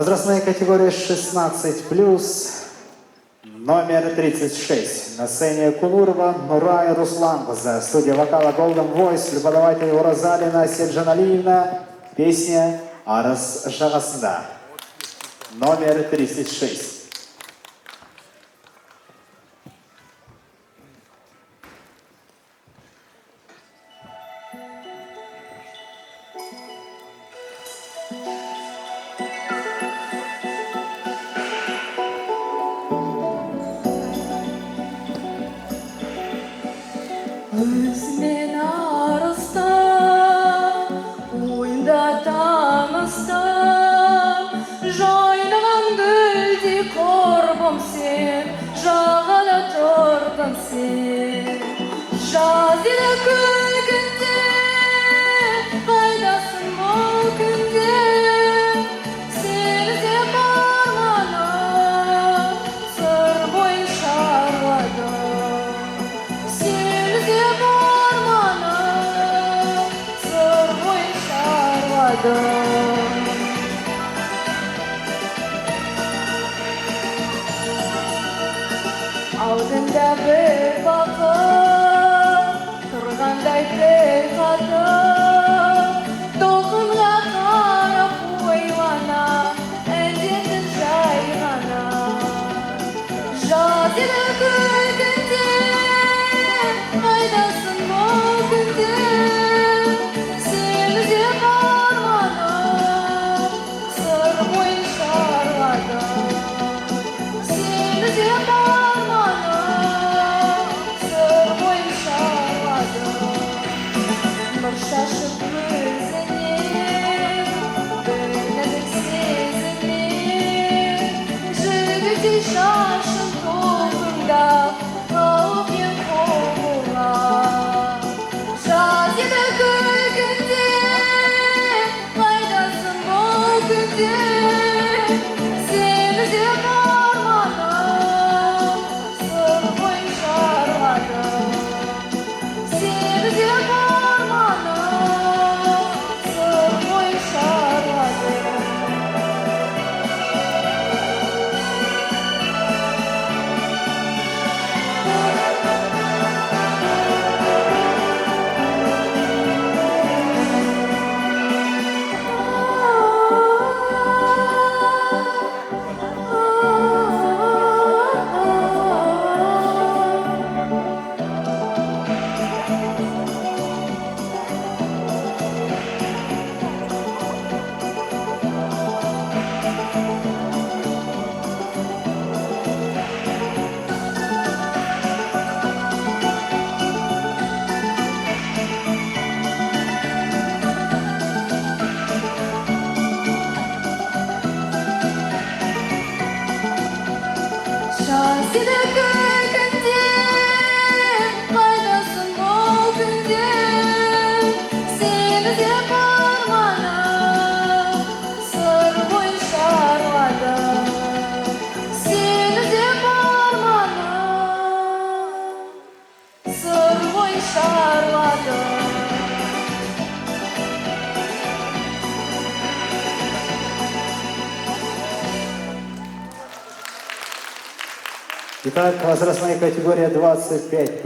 Возрастная категория 16+, номер 36. На сцене Кунурова Нурай Русланбаза. Студия вокала Golden Voice. Преподаватель Уразалина Седжаналиевна. Песня «Арас Жағасында». Номер 36. Өзімен арыста, ойында танысты, жайнаған гүлдей құрбым сен, жағада тұрдың сен. Жаз еді күлкінде, қайдасың бұл күнде, сені іздеп арманым, сыр бойын шарладым. Алдында бір бақыт, тұрғандай тіл қатып, толқынға қарап ойлана, әндетің жай ғана. Жаз еді күлкінде, қайдасың бұл күнде, сені іздеп арманым, сыр бойын шарладым. Сені іздеп нұр шашып өзіңнен, бір нәзік сезіммен, жігіттей шашын толқындап, қалып ең қолға. Жаз еді күлкінде, қайдасың бұл күнде, сені іздеп арманым, сыр бойын шарладым. Сені іздеп жаз еді күлкінде, қайдасың бұл күнде, сені іздеп арманым, сыр бойын шарладым. Сені іздеп арманым, сыр бойын шарладым. Итак, возрастная категория 25+.